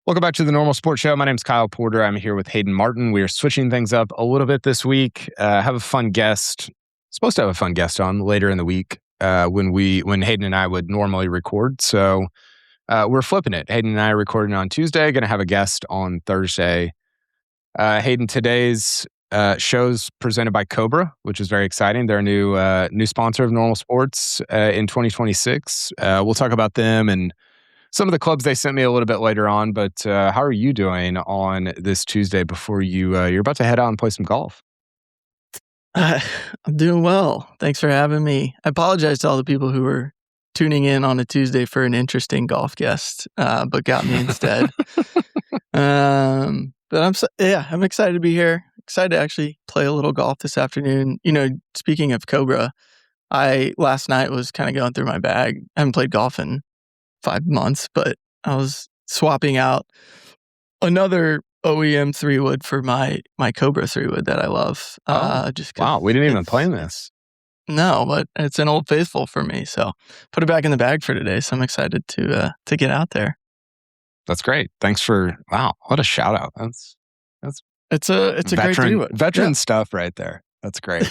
Welcome back to the Normal Sports Show. My name's Kyle Porter. I'm here with Hayden Martin. We are switching things up a little bit this week. Have a fun guest. Supposed to have a fun guest on later in the week when Hayden and I would normally record. So we're flipping it. Hayden and I are recording on Tuesday. Going to have a guest on Thursday. Hayden, today's show's presented by Cobra, which is very exciting. They're a new sponsor of Normal Sports in 2026. We'll talk about them and some of the clubs they sent me a little bit later on, but how are you doing on this Tuesday before you're about to head out and play some golf? I'm doing well. Thanks for having me. I apologize to all the people who were tuning in on a Tuesday for an interesting golf guest, but got me instead. But I'm excited to be here. Excited to actually play a little golf this afternoon. You know, speaking of Cobra, last night was kind of going through my bag. I haven't played golf in 5 months, but I was swapping out another OEM 3-wood for my Cobra 3-wood that I love. Wow, we didn't even plan this. No, but it's an old faithful for me. So put it back in the bag for today. So I'm excited to get out there. That's great. Thanks for what a shout out. It's a great 3-wood. Veteran stuff right there. That's great.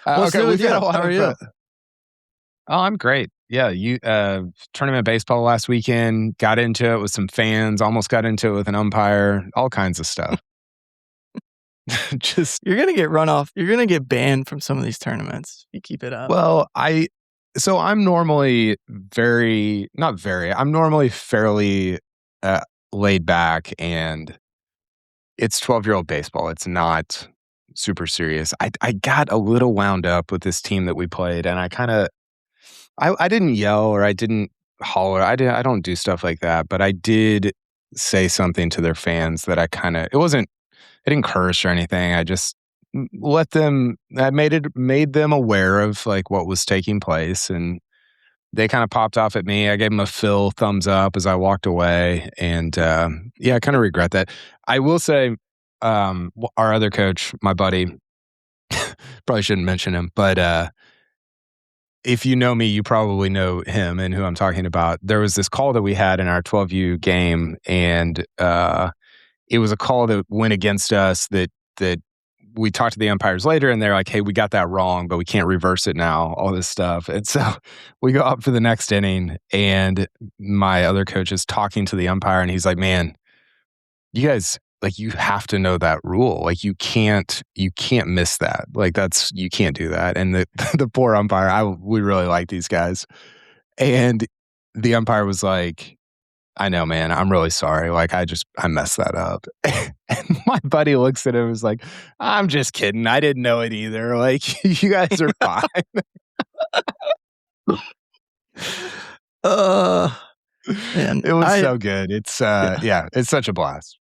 Okay, we've got a lot. How are you? Oh, I'm great. Yeah, tournament baseball last weekend, got into it with some fans, almost got into it with an umpire, all kinds of stuff. You're going to get run off. You're going to get banned from some of these tournaments. You keep it up. Well, I'm normally I'm normally fairly laid back, and it's 12-year-old baseball. It's not super serious. I got a little wound up with this team that we played, and I didn't yell or I didn't holler. I don't do stuff like that, but I did say something to their fans that I didn't curse or anything. I just made them aware of like what was taking place, and they kind of popped off at me. I gave them a Phil thumbs up as I walked away, and I kind of regret that. I will say, our other coach, my buddy, probably shouldn't mention him, but if you know me, you probably know him and who I'm talking about. There was this call that we had in our 12U game, and it was a call that went against us that we talked to the umpires later, and they're like, hey, we got that wrong, but we can't reverse it now, all this stuff. And so we go up for the next inning, and my other coach is talking to the umpire, and he's like, man, you guys, like, you have to know that rule. Like, you can't miss that. Like, you can't do that. And the poor umpire, we really like these guys. And the umpire was like, I know, man, I'm really sorry. Like, I messed that up. And my buddy looks at him and was like, I'm just kidding. I didn't know it either. Like, you guys are fine. Man, it was so good. It's it's such a blast.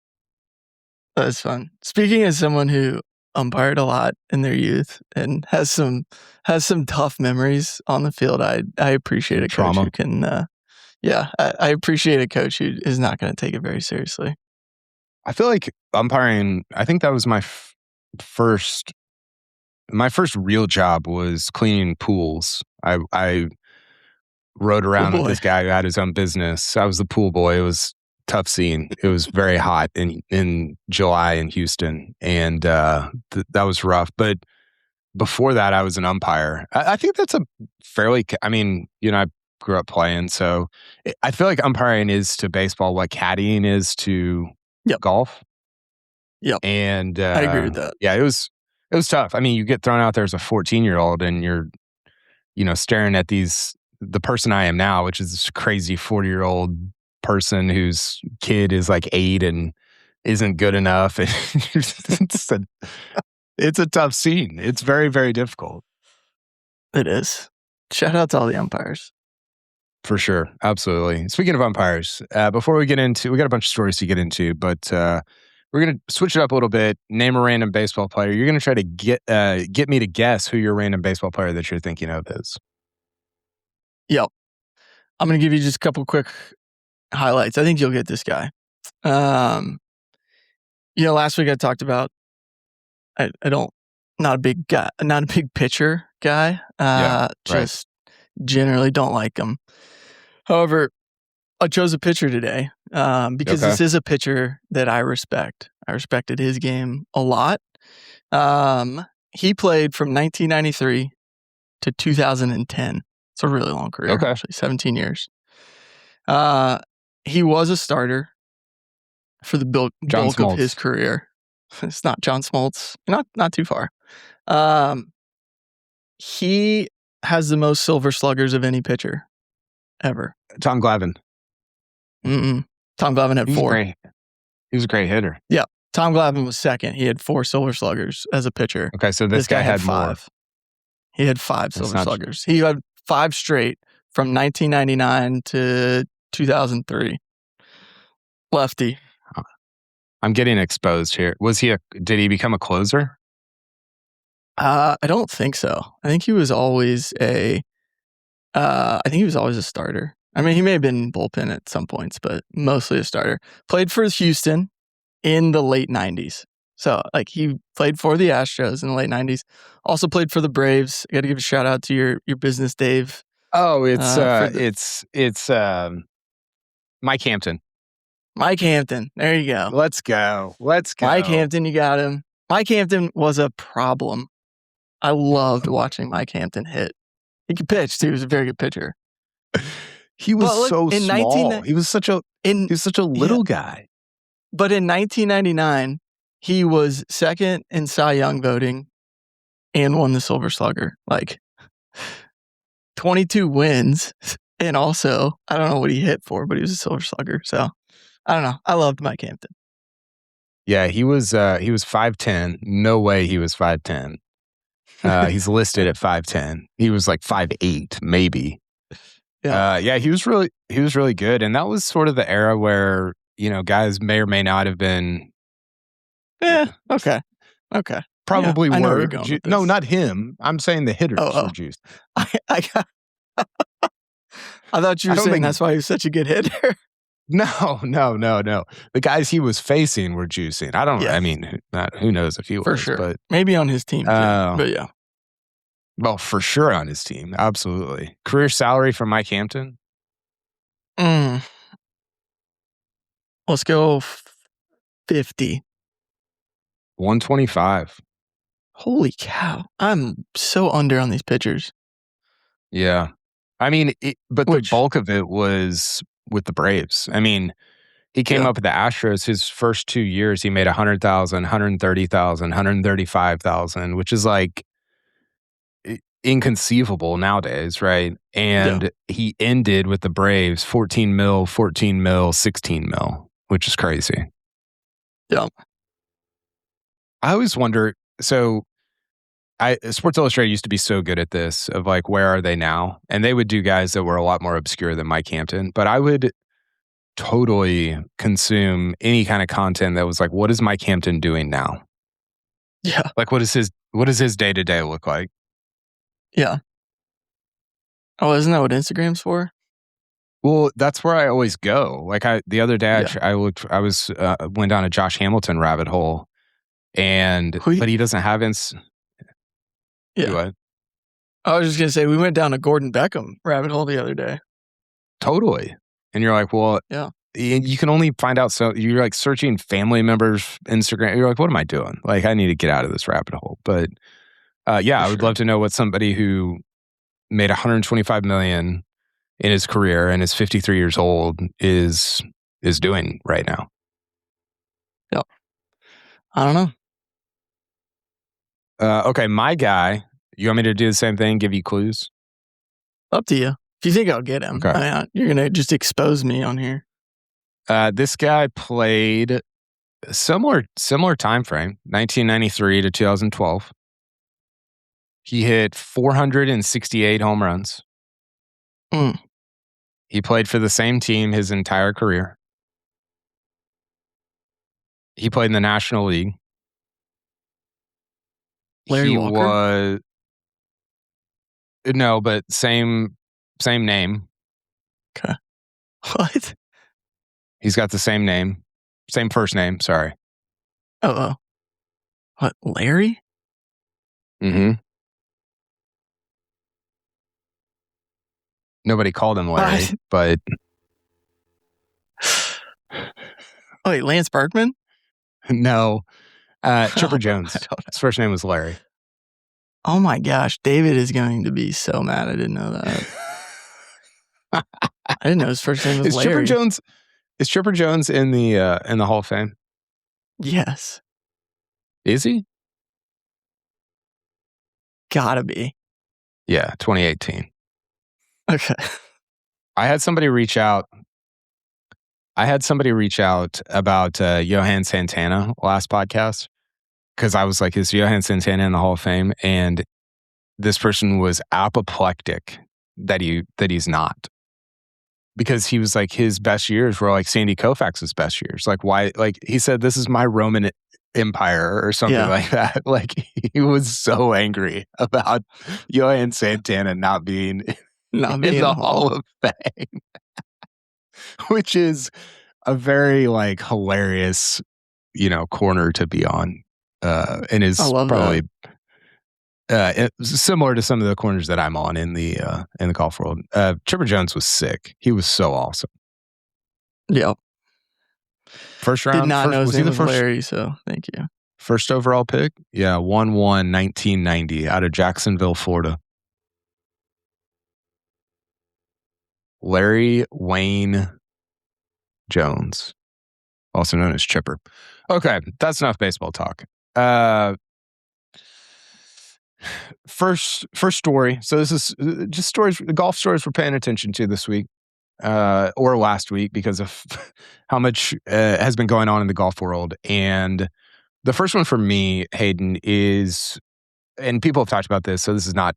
That's fun. Speaking as someone who umpired a lot in their youth and has some tough memories on the field, I appreciate a coach who can. I appreciate a coach who is not going to take it very seriously. I feel like umpiring. I think that was my first real job was cleaning pools. I rode around with this guy who had his own business. I was the pool boy. It was tough scene. It was very hot in July in Houston, and that was rough. But before that, I was an umpire. I think that's a fairly. I mean, I grew up playing, so I feel like umpiring is to baseball what caddying is to golf. Yep, and I agree with that. Yeah, it was tough. I mean, you get thrown out there as a 14-year-old, and you're, staring at the person I am now, which is this crazy 40-year-old person whose kid is like 8 and isn't good enough. It's a tough scene. It's very, very difficult. It is. Shout out to all the umpires. For sure. Absolutely. Speaking of umpires, before we got a bunch of stories to get into, but we're going to switch it up a little bit. Name a random baseball player. You're going to try to get me to guess who your random baseball player that you're thinking of is. Yep. I'm going to give you just a couple quick highlights. I think you'll get this guy. Last week I talked about not a big guy, not a big pitcher guy. Just generally don't like him. However, I chose a pitcher today because this is a pitcher that I respect. I respected his game a lot. He played from 1993 to 2010. It's a really long career, actually, 17 years. He was a starter for the bulk of his career. It's not John Smoltz. Not too far. He has the most silver sluggers of any pitcher ever. Tom Glavine. Tom Glavine had 4. He was a great hitter. Yeah. Tom Glavine was second. He had 4 silver sluggers as a pitcher. Okay, so this guy had 5. More. He had 5 silver sluggers. He had 5 straight from 1999 to 2003. Lefty. I'm getting exposed here. Did he become a closer? I don't think so. I think he was always a starter. I mean, he may have been bullpen at some points, but mostly a starter. Played for Houston in the late 90s. So, he played for the Astros in the late 90s. Also played for the Braves. I got to give a shout out to your business, Dave. Oh, it's Mike Hampton. Mike Hampton. There you go. Let's go. Mike Hampton, you got him. Mike Hampton was a problem. I loved watching Mike Hampton hit. He could pitch too. He was a very good pitcher. He was so small. He was such a little guy. But in 1999, he was second in Cy Young voting and won the Silver Slugger. 22 wins. And also, I don't know what he hit for, but he was a Silver Slugger. So, I don't know. I loved Mike Hampton. Yeah, he was 5'10". No way he was 5'10". He's listed at 5'10". He was 5'8", maybe. Yeah. He was really good. And that was sort of the era where, guys may or may not have been. Yeah. Okay. Probably were. No, not him. I'm saying the hitters were juiced. I thought you were saying that's why he was such a good hitter. No. The guys he was facing were juicing. I don't. Yes. I mean, who knows if he was for sure, but maybe on his team. But yeah. Well, for sure on his team, absolutely. Career salary for Mike Hampton. Let's go 50. 125. Holy cow! I'm so under on these pitchers. Yeah, I mean, the bulk of it was with the Braves. I mean, he came up with the Astros. His first 2 years, he made 100,000, 130,000, 135,000, which is inconceivable nowadays, right? And he ended with the Braves 14 mil, 16 mil, which is crazy. Yeah. I always wonder, so Sports Illustrated used to be so good at this of where are they now? And they would do guys that were a lot more obscure than Mike Hampton, but I would totally consume any kind of content that was what is Mike Hampton doing now? Yeah. What does his day-to-day look like? Yeah. Oh, isn't that what Instagram's for? Well, that's where I always go. The other day, I went down a Josh Hamilton rabbit hole, but he doesn't have Yeah. What? I was just gonna say we went down a Gordon Beckham rabbit hole the other day. Totally, and you're well, yeah. You can only find out. So you're searching family members' Instagram. You're what am I doing? I need to get out of this rabbit hole. But I would love to know what somebody who made 125 million in his career and is 53 years old is doing right now. Yeah, I don't know. Okay, my guy. You want me to do the same thing? Give you clues? Up to you. If you think I'll get him, okay. You're gonna just expose me on here. This guy played a similar time frame, 1993 to 2012. He hit 468 home runs. He played for the same team his entire career. He played in the National League. Larry Walker? No, but same name. Okay. What? He's got the same name. Same first name, sorry. Oh. What, Larry? Mm-hmm. Nobody called him Larry, but Oh, wait, Lance Berkman? No. Chipper Jones. I don't know. His first name was Larry. Oh my gosh, David is going to be so mad I didn't know that. I didn't know his first name was Larry. Is Chipper Jones in the Hall of Fame? Yes. Is he? Gotta be. Yeah, 2018. Okay. I had somebody reach out about Johan Santana last podcast, because I was like, is Johan Santana in the Hall of Fame? And this person was apoplectic that he's not. Because he was like, his best years were like Sandy Koufax's best years. Like, why? Like, he said, this is my Roman Empire or something like that. Like, he was so angry about Johan Santana not being in the Hall of Fame, which is a very like hilarious, corner to be on, and is probably similar to some of the corners that I'm on in the golf world. Chipper Jones was sick. He was so awesome. Yep. First round. Did not know his name was Larry, so thank you. First overall pick? Yeah, 1/1/1990 out of Jacksonville, Florida. Larry Wayne Jones, also known as Chipper. Okay, that's enough baseball talk. First story. So this is just golf stories we're paying attention to this week, or last week, because of how much has been going on in the golf world. And the first one for me, Hayden, is, and people have talked about this, so this is not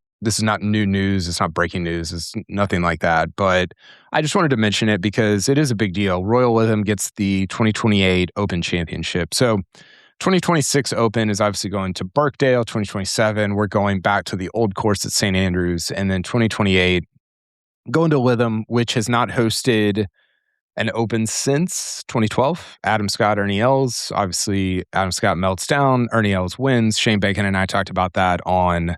new news. It's not breaking news. It's nothing like that. But I just wanted to mention it because it is a big deal. Royal Lytham gets the 2028 Open Championship. So 2026 Open is obviously going to Birkdale. 2027, we're going back to the old course at St. Andrews. And then 2028, going to Lytham, which has not hosted an Open since 2012. Adam Scott, Ernie Els. Obviously, Adam Scott melts down. Ernie Els wins. Shane Bacon and I talked about that on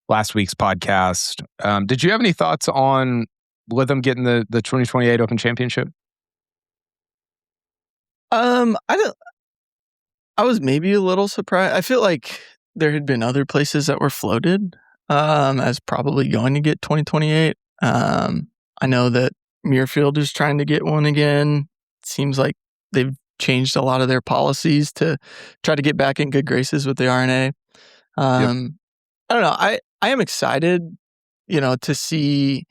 last week's podcast. Did you have any thoughts on Lytham getting the 2028 Open Championship? I was maybe a little surprised. I feel like there had been other places that were floated as probably going to get 2028. I know that Muirfield is trying to get one again. Seems like they've changed a lot of their policies to try to get back in good graces with the RNA. I don't know. I am excited, to see.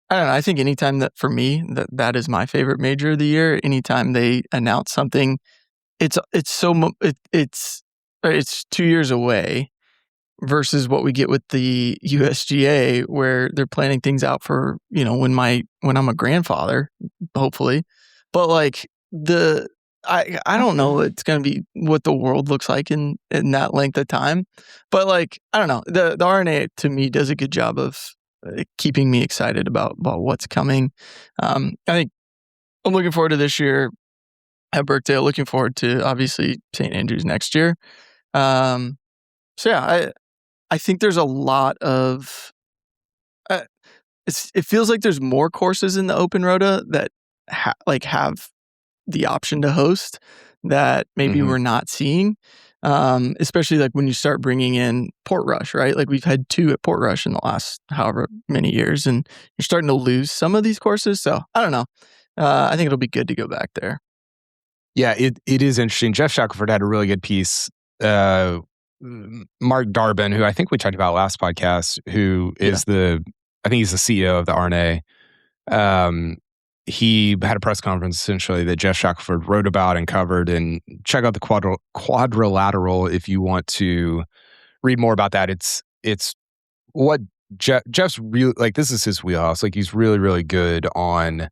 I don't know. I think anytime that, for me, that is my favorite major of the year. Anytime they announce something, it's 2 years away versus what we get with the USGA, where they're planning things out for, when I'm a grandfather, hopefully. But like I don't know it's going to be what the world looks like in that length of time. But like, I don't know. The RNA to me does a good job of keeping me excited about what's coming. I think I'm looking forward to this year at Birkdale, looking forward to obviously St. Andrews next year. So yeah, I think there's a lot of, it feels like there's more courses in the Open Rota that have the option to host that maybe we're not seeing. Especially like when you start bringing in Portrush, right? Like we've had 2 at Portrush in the last however many years, and you're starting to lose some of these courses. So I don't know. I think it'll be good to go back there. Yeah, it is interesting. Jeff Shackelford had a really good piece. Mark Darbin, who I think we talked about last podcast, who is I think he's the CEO of the RNA. He had a press conference essentially that Jeff Shackelford wrote about and covered, and check out the quadrilateral if you want to read more about that. It's what Jeff's really, like, this is his wheelhouse. Like, he's really, really good on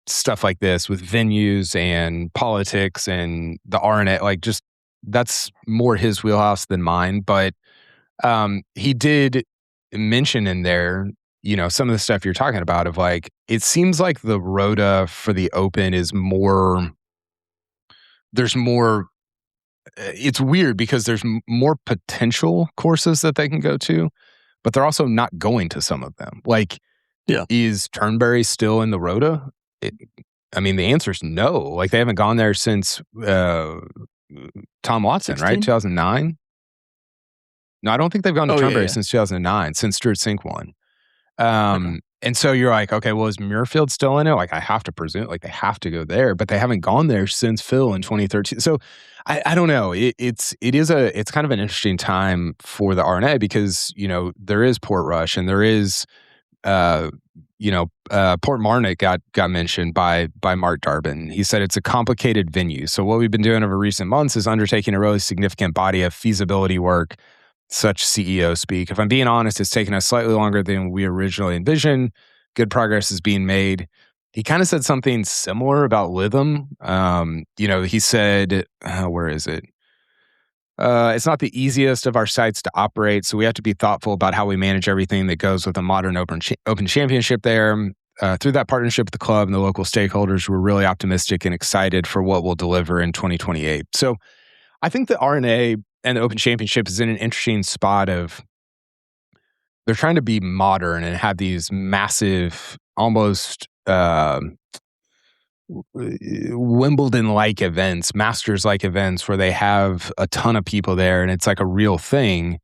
stuff like this with venues and politics and the RNA. Like, just that's more his wheelhouse than mine. But he did mention in there, some of the stuff you're talking about of like, it seems like the Rota for the Open is more, there's more, it's weird because there's more potential courses that they can go to, but they're also not going to some of them. Like, is Turnberry still in the Rota? I mean, the answer is no. Like, they haven't gone there since Tom Watson, 16? right? 2009? No, I don't think they've gone to Turnberry since 2009, since Stuart Sink won. Okay. And so you're like, okay, well, is Muirfield still in it? Like, I have to presume, like, they have to go there, but they haven't gone there since Phil in 2013. So I don't know. It's kind of an interesting time for the R&A because, you know, there is Portrush and there is, Port Marnock got mentioned by Mark Darbin. He said it's a complicated venue. So what we've been doing over recent months is undertaking a really significant body of feasibility work, such CEO speak. If I'm being honest, it's taken us slightly longer than we originally envisioned. Good progress is being made. He kind of said something similar about Lytham. He said, where is it? It's not the easiest of our sites to operate, so we have to be thoughtful about how we manage everything that goes with a modern open championship there. Through that partnership with the club and the local stakeholders, we're really optimistic and excited for what we'll deliver in 2028. So I think the R&A and the Open Championship is in an interesting spot of they're trying to be modern and have these massive, almost Wimbledon-like events, Masters-like events where they have a ton of people there and it's like a real thing.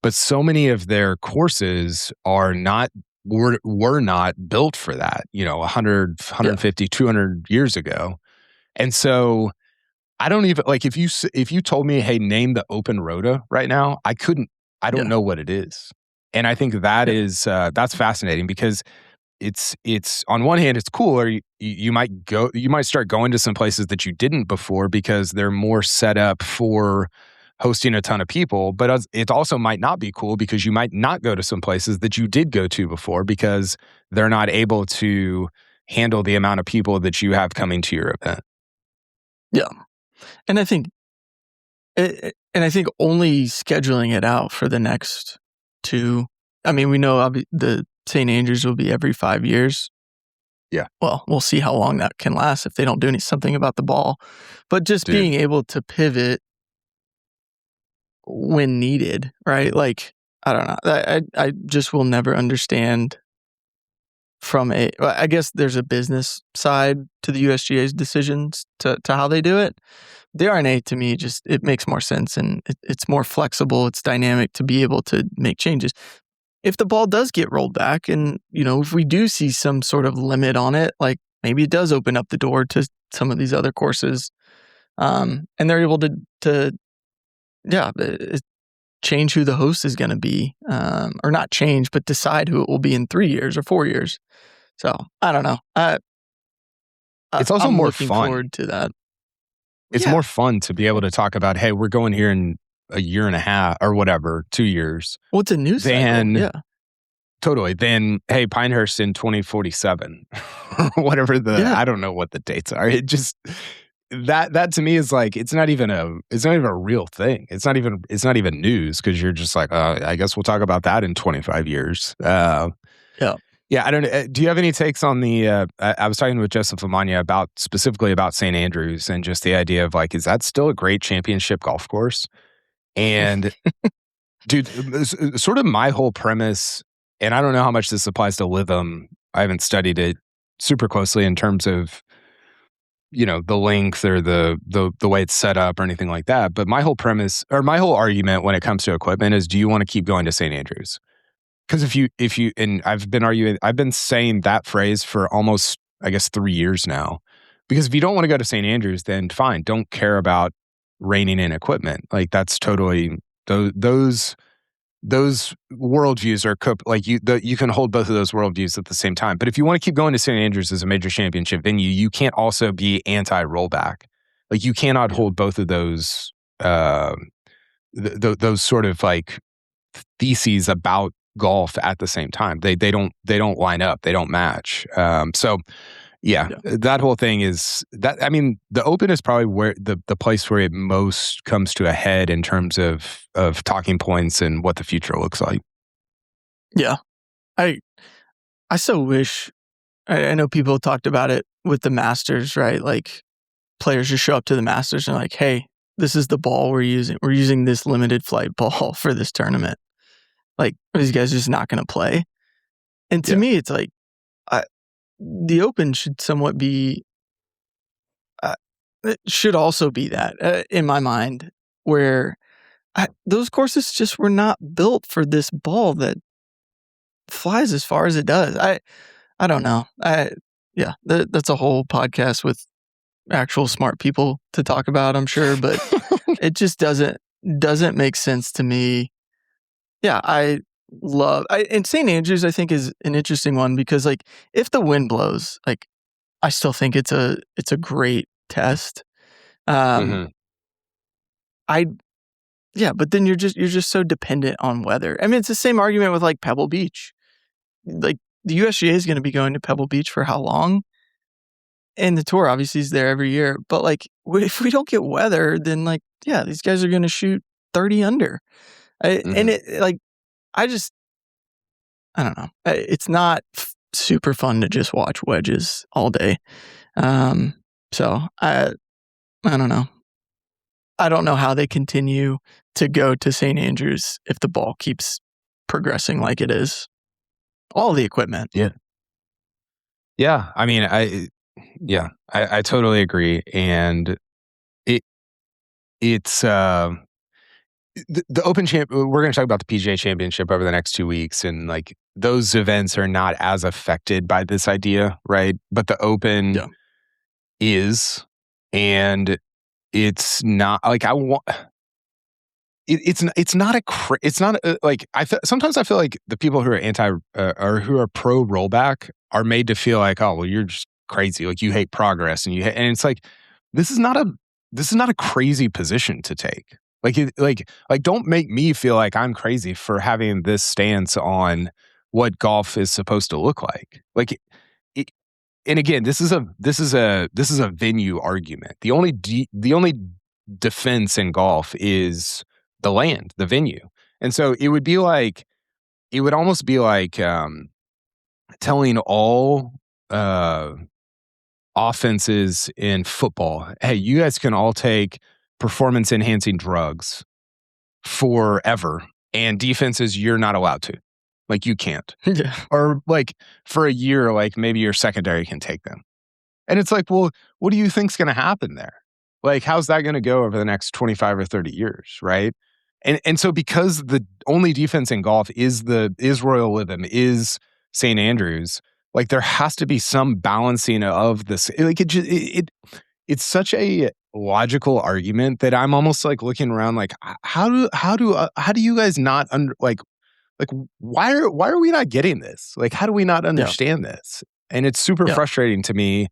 But so many of their courses were not built for that, 100, 150, 200 years ago. And so I don't even like if you told me, hey, name the Open Rota right now, I don't know what it is. And I think that is that's fascinating because it's on one hand it's cool, or you might start going to some places that you didn't before because they're more set up for hosting a ton of people, but it also might not be cool because you might not go to some places that you did go to before because they're not able to handle the amount of people that you have coming to your event. Yeah. And I think only scheduling it out for the next two, I mean, we know the St. Andrews will be every 5 years. Yeah. Well, we'll see how long that can last if they don't do something about the ball. But just being able to pivot when needed, right? Like, I don't know. I just will never understand I guess there's a business side to the USGA's decisions to how they do it. The R&A to me it makes more sense and it's more flexible. It's dynamic to be able to make changes. If the ball does get rolled back and, if we do see some sort of limit on it, like maybe it does open up the door to some of these other courses. And they're able to change who the host is going to be, or not change, but decide who it will be in 3 years or 4 years. So I don't know. It's also I'm more looking fun. forward to that. It's more fun to be able to talk about, hey, we're going here in a year and a half or whatever, 2 years. Well, it's a news cycle. Yeah. Totally. Then, hey, Pinehurst in 2047 or whatever I don't know what the dates are. It just that to me is like it's not even a real thing. It's not even news because you're just like, I guess we'll talk about that in 25 years. Yeah, I don't know. Do you have any takes on the? I was talking with Joseph Lamagna specifically about St. Andrews and just the idea of like, is that still a great championship golf course? And dude, sort of my whole premise, and I don't know how much this applies to Lytham. I haven't studied it super closely in terms of the length or the way it's set up or anything like that. But my whole premise or my whole argument when it comes to equipment is, do you want to keep going to St. Andrews? Because if you, and I've been saying that phrase for almost, I guess, 3 years now. Because if you don't want to go to St. Andrews, then fine, don't care about reining in equipment. Like that's totally those worldviews are like you can hold both of those worldviews at the same time. But if you want to keep going to St. Andrews as a major championship venue, you can't also be anti-rollback. Like you cannot hold both of those those sort of like theses about golf at the same time. They don't line up. They don't match. That whole thing is that. I mean, the Open is probably where the place where it most comes to a head in terms of talking points and what the future looks like. Yeah, I so wish. I know people talked about it with the Masters, right? Like players just show up to the Masters and like, hey, this is the ball we're using. We're using this limited flight ball for this tournament. Like, these guys are just not going to play. And to me, it's like, the Open should somewhat be it should also be that in my mind, where those courses just were not built for this ball that flies as far as it does. I don't know. That's a whole podcast with actual smart people to talk about, I'm sure, but it just doesn't make sense to me. Yeah, and St. Andrews I think is an interesting one because like if the wind blows, like I still think it's a great test. Mhm. But then you're just so dependent on weather. I mean, it's the same argument with like Pebble Beach. Like the USGA is going to be going to Pebble Beach for how long? And the tour obviously is there every year. But like if we don't get weather, then like, yeah, these guys are going to shoot 30 under. And it like, I don't know. It's not super fun to just watch wedges all day. So I don't know. I don't know how they continue to go to St. Andrews if the ball keeps progressing like it is. All the equipment. Yeah. Yeah. I mean, I totally agree. And it's the Open Champ. We're going to talk about the PGA Championship over the next 2 weeks, and like those events are not as affected by this idea, right? But the Open is, and it's not like I want. It's not like sometimes I feel like the people who are anti or who are pro rollback are made to feel like, oh well, you're just crazy, like you hate progress, and it's like this is not a crazy position to take. Like don't make me feel like I'm crazy for having this stance on what golf is supposed to look like. Like and again, this is a venue argument. The only defense in golf is the land, the venue. And so it would almost be like telling all offenses in football, hey, you guys can all take performance enhancing drugs forever, and defenses, you're not allowed to. Like you can't. Yeah. Or like for a year, like maybe your secondary can take them. And it's like, well, what do you think's going to happen there? Like, how's that going to go over the next 25 or 30 years, right? And so because the only defense in golf is Royal Lytham, is St. Andrews, like there has to be some balancing of this. Like it's such a logical argument that I'm almost like looking around like how do you guys not why are we not getting this? Like how do we not understand this? And it's super frustrating to me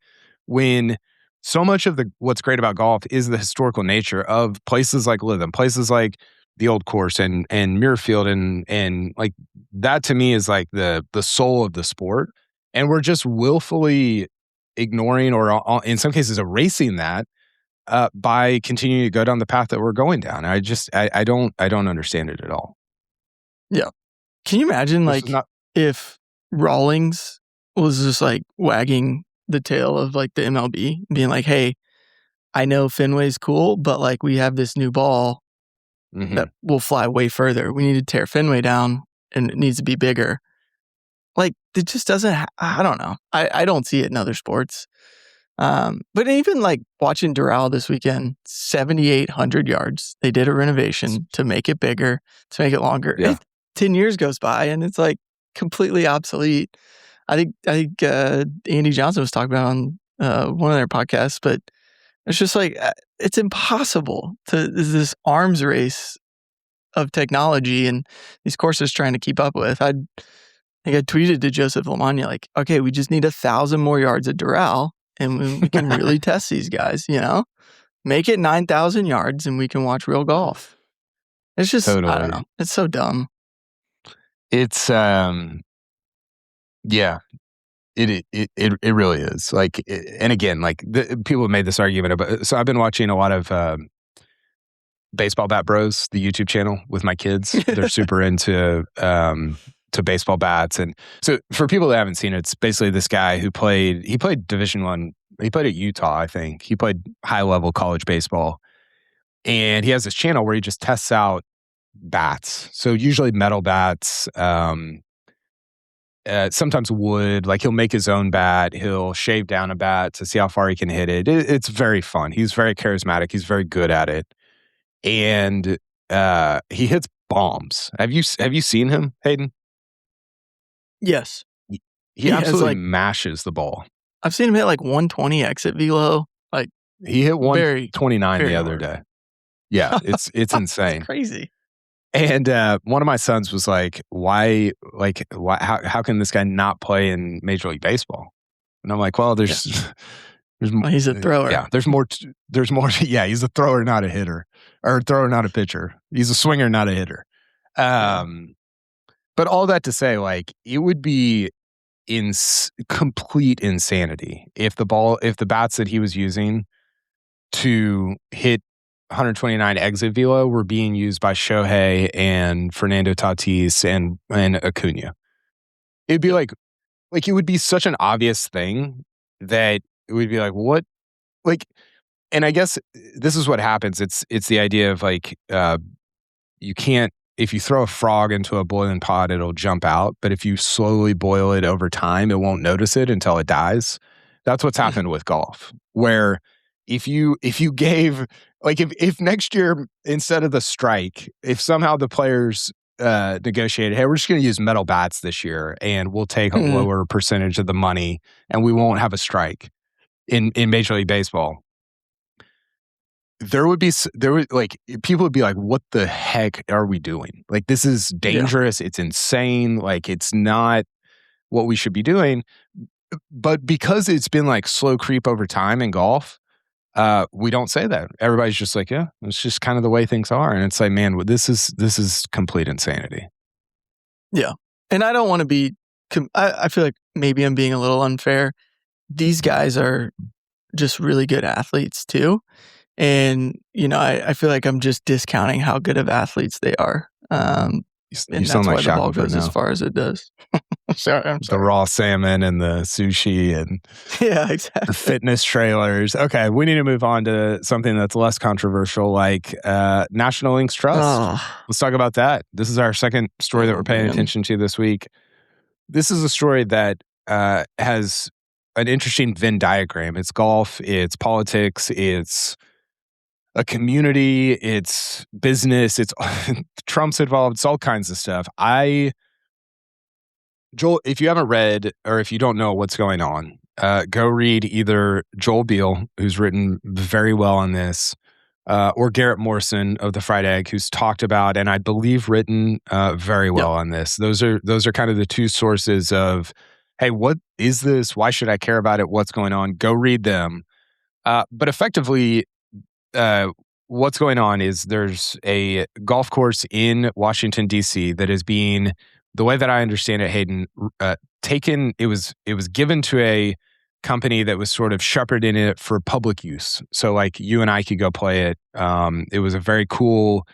when so much of what's great about golf is the historical nature of places like Lytham, places like the Old Course and Muirfield and like that to me is like the soul of the sport. And we're just willfully ignoring or in some cases erasing that by continuing to go down the path that we're going down. I don't understand it at all. Yeah. Can you imagine if Rawlings was just like wagging the tail of like the MLB being like, hey, I know Fenway's cool, but like we have this new ball that will fly way further. We need to tear Fenway down and it needs to be bigger. Like it just doesn't, I don't know. I don't see it in other sports. But even like watching Doral this weekend, 7,800 yards. They did a renovation to make it bigger, to make it longer. Yeah. 10 years goes by and it's like completely obsolete. I think Andy Johnson was talking about on one of their podcasts, but it's just like it's impossible this arms race of technology and these courses trying to keep up with. I think I tweeted to Joseph Lamagna like, okay, we just need 1,000 more yards at Doral and we can really test these guys. Make it 9,000 yards and we can watch real golf. It's just totally. I don't know. It's so dumb. It's yeah. It really is. Like, and again, like people have made this argument about. So I've been watching a lot of Baseball Bat Bros, the YouTube channel, with my kids. They're super into to baseball bats, and so for people that haven't seen it, it's basically this guy who played Division I. He played at Utah, I think. He played high level college baseball, and he has this channel where he just tests out bats. So usually metal bats. sometimes wood. Like he'll make his own bat. He'll shave down a bat to see how far he can hit it. It's very fun. He's very charismatic. He's very good at it, and he hits bombs. Have you seen him, Hayden? Yes. He absolutely mashes the ball. I've seen him hit like 120 exit velo. Like he hit 129 the other day. Yeah, it's insane. It's crazy. And one of my sons was like, why, how can this guy not play in Major League Baseball? And I'm like, well, there's well, he's a thrower. Yeah, there's more. Yeah, he's a thrower, not a hitter, or a thrower, not a pitcher. He's a swinger, not a hitter. But all that to say, like, it would be complete insanity if the bats that he was using to hit 129 exit velo were being used by Shohei and Fernando Tatis and Acuna. It'd be like it would be such an obvious thing that it would be like, what? Like, and I guess this is what happens. It's the idea of like, you can't, if you throw a frog into a boiling pot, it'll jump out. But if you slowly boil it over time, it won't notice it until it dies. That's what's happened with golf, where if you gave, like, if next year, instead of the strike, if somehow the players negotiated, hey, we're just going to use metal bats this year and we'll take a lower percentage of the money and we won't have a strike in Major League Baseball, there would like, people would be like, what the heck are we doing? Like, this is dangerous. Yeah. It's insane. Like, it's not what we should be doing. But because it's been like slow creep over time in golf, we don't say that. Everybody's just like, yeah, it's just kind of the way things are. And it's like, man, this is complete insanity. Yeah. And I don't want to be, I feel like maybe I'm being a little unfair. These guys are just really good athletes too. And, you know, I feel like I'm just discounting how good of athletes they are. You sound like the ball goes as far as it does. I'm sorry. The raw salmon and the sushi and yeah, exactly. The fitness trailers. Okay, we need to move on to something that's less controversial, like National Links Trust. Let's talk about that. This is our second story that we're paying attention to this week. This is a story that has an interesting Venn diagram. It's golf, it's politics, it's a community, it's business, it's Trump's involved, it's all kinds of stuff. Joel, if you haven't read or if you don't know what's going on, go read either Joel Beal, who's written very well on this, or Garrett Morrison of the Fried Egg, who's talked about and I believe written very well on this. Those are kind of the two sources of, hey, what is this? Why should I care about it? What's going on? Go read them. But effectively, what's going on is there's a golf course in Washington, D.C. that is being, the way that I understand it, Hayden, taken, it was given to a company that was sort of shepherding it for public use. So like you and I could go play it. It was a very cool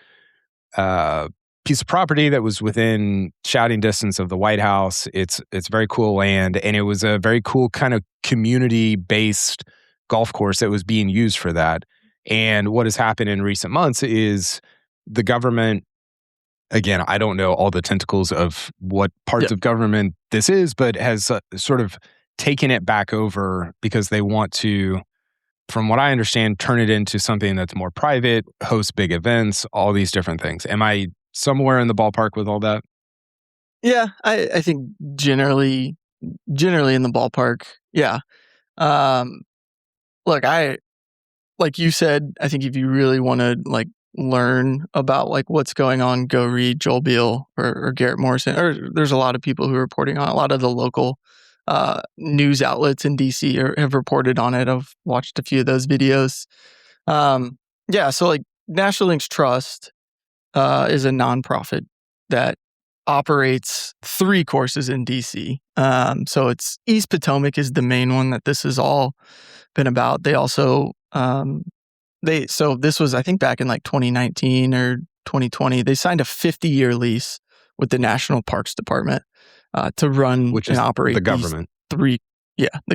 piece of property that was within shouting distance of the White House. It's very cool land. And it was a very cool kind of community-based golf course that was being used for that. And what has happened in recent months is the government, again, I don't know all the tentacles of what parts of government this is, but has sort of taken it back over because they want to, from what I understand, turn it into something that's more private, host big events, all these different things. Am I somewhere in the ballpark with all that? Yeah, I think generally in the ballpark. Yeah. Look, like you said, I think if you really want to like learn about like what's going on, go read Joel Beal or Garrett Morrison. Or there's a lot of people who are reporting on it. A lot of the local news outlets in DC have reported on it. I've watched a few of those videos. So like National Links Trust is a nonprofit that operates 3 courses in DC. So it's East Potomac is the main one that this has all been about. They also so this was, I think, back in like 2019 or 2020, they signed a 50-year lease with the National Parks Department to run and operate the government. The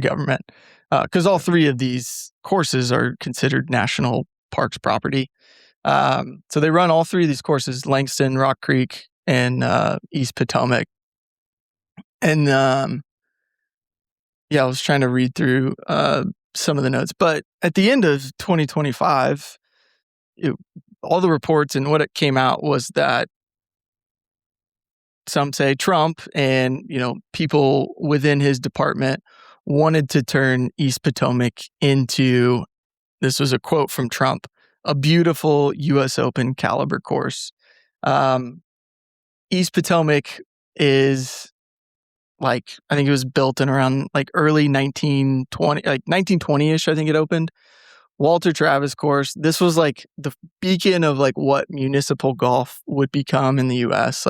government. Because all 3 of these courses are considered national parks property. So they run all 3 of these courses, Langston, Rock Creek, and East Potomac. And I was trying to read through some of the notes. But at the end of 2025, all the reports and what it came out was that some say Trump and, people within his department wanted to turn East Potomac into, this was a quote from Trump, a beautiful U.S. Open caliber course. East Potomac is I think it was built in around early 1920, 1920-ish, I think it opened. Walter Travis course. This was the beacon of what municipal golf would become in the U.S.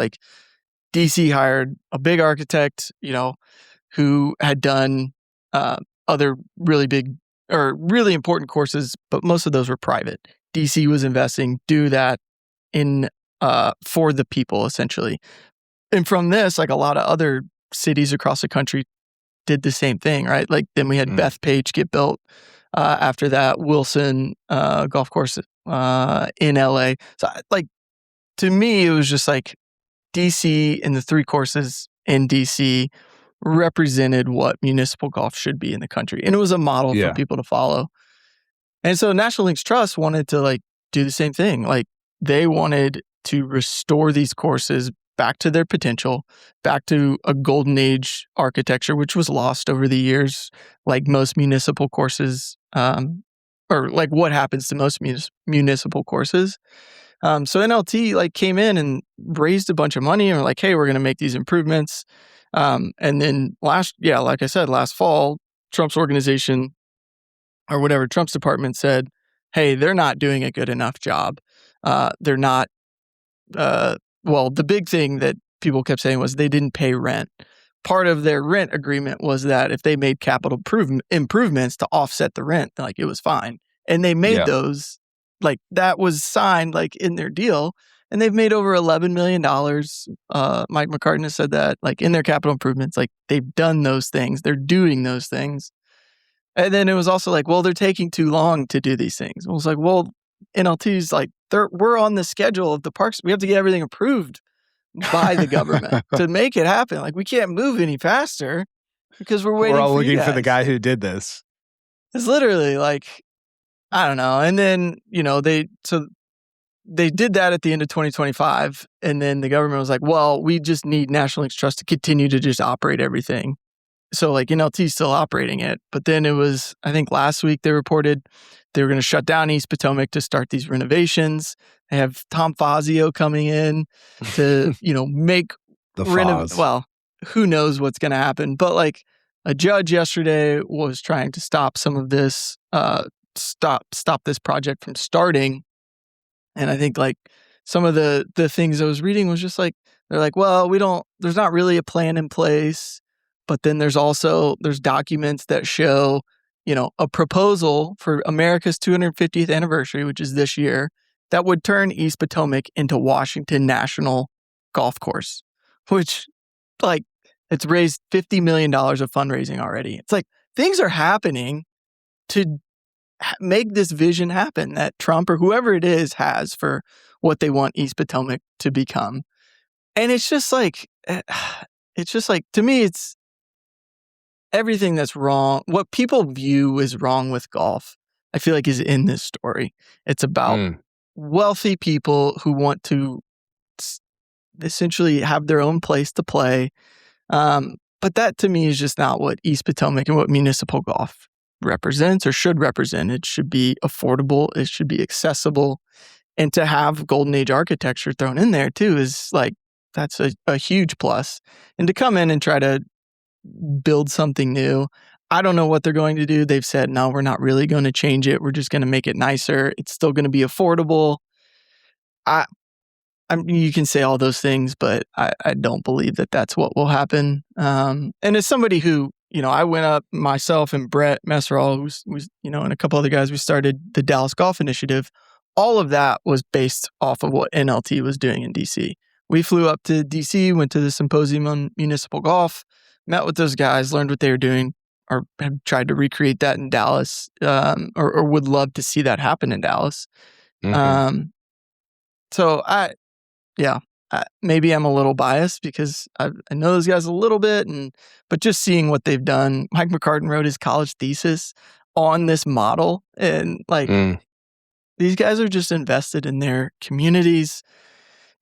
D.C. hired a big architect, who had done other really big or really important courses, but most of those were private. D.C. was investing, do that in for the people, essentially. And from this, a lot of other cities across the country did the same thing, right? Then we had Bethpage get built. After that, Wilson golf course in LA. So to me, it was just DC and the three courses in DC represented what municipal golf should be in the country. And it was a model for people to follow. And so National Links Trust wanted to do the same thing. They wanted to restore these courses back to their potential, back to a golden age architecture, which was lost over the years, like most municipal courses, or what happens to most municipal courses. So NLT came in and raised a bunch of money and were hey, we're going to make these improvements. And then last fall, Trump's organization or whatever, Trump's department said, hey, they're not doing a good enough job. They're not, the big thing that people kept saying was they didn't pay rent. Part of their rent agreement was that if they made capital improvements to offset the rent, it was fine. And they made those, that was signed in their deal. And they've made over $11 million. Mike McCartan has said that in their capital improvements, they've done those things. They're doing those things. And then it was also they're taking too long to do these things. It was NLT's we're on the schedule of the parks. We have to get everything approved by the government to make it happen. We can't move any faster because we're waiting. We're all for looking for the guy who did this. It's literally I don't know. And then, they did that at the end of 2025. And then the government was well, we just need National Links Trust to continue to just operate everything. So NLT's still operating it. But then it was, I think last week they reported they were going to shut down East Potomac to start these renovations. They have Tom Fazio coming in to, make the who knows what's going to happen. But a judge yesterday was trying to stop some of this, stop this project from starting. And I think some of the things I was reading was just they're there's not really a plan in place. But then there's documents that show, a proposal for America's 250th anniversary, which is this year, that would turn East Potomac into Washington National Golf Course, which it's raised $50 million of fundraising already. It's things are happening to make this vision happen that Trump or whoever it is has for what they want East Potomac to become. And it's just to me, it's everything that's wrong. What people view as wrong with golf, I feel is in this story. It's about wealthy people who want to essentially have their own place to play. But that to me is just not what East Potomac and what municipal golf represents or should represent. It should be affordable. It should be accessible. And to have golden age architecture thrown in there too is that's a huge plus. And to come in and try to build something new, I don't know what they're going to do. They've said, no, we're not really going to change it. We're just going to make it nicer. It's still going to be affordable. I mean, you can say all those things, but I don't believe that that's what will happen. And as somebody who, I went up myself and Brett Messerall, who's and a couple other guys, we started the Dallas Golf Initiative. All of that was based off of what NLT was doing in DC. We flew up to DC, went to the Symposium on Municipal Golf, met with those guys, learned what they were doing, or have tried to recreate that in Dallas, or would love to see that happen in Dallas. So I maybe I'm a little biased because I know those guys a little bit, but just seeing what they've done. Mike McCartan wrote his college thesis on this model, and these guys are just invested in their communities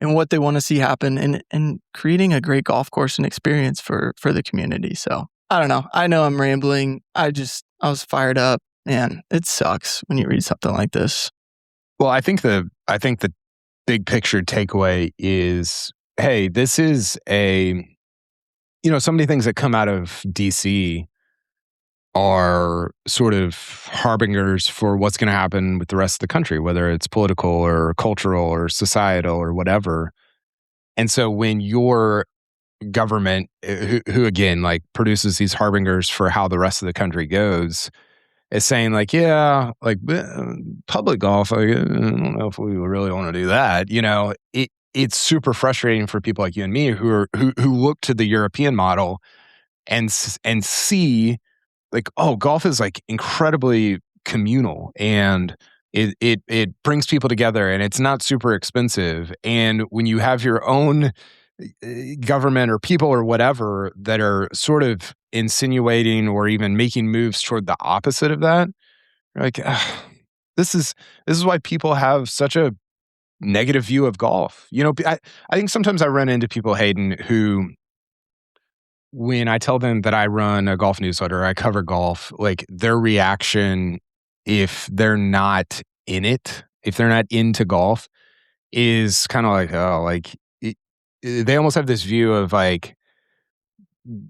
and what they want to see happen, and creating a great golf course and experience for the community. So I don't know. I know I'm rambling. I was fired up, and it sucks when you read something like this. Well, I think the big picture takeaway is, hey, this is so many things that come out of D.C. are sort of harbingers for what's going to happen with the rest of the country, whether it's political or cultural or societal or whatever. And so when your government, who again, like produces these harbingers for how the rest of the country goes, is saying like, yeah, like public golf, like, I don't know if we really want to do that. It's super frustrating for people like you and me who look to the European model and see like, oh, golf is like incredibly communal, and it brings people together, and it's not super expensive. And when you have your own government or people or whatever that are sort of insinuating or even making moves toward the opposite of that, you're like, this is why people have such a negative view of golf. I think sometimes I run into people, Hayden, who, when I tell them that I run a golf newsletter, I cover golf, like their reaction, if they're not in it, if they're not into golf, is kind of like, oh, like they almost have this view of like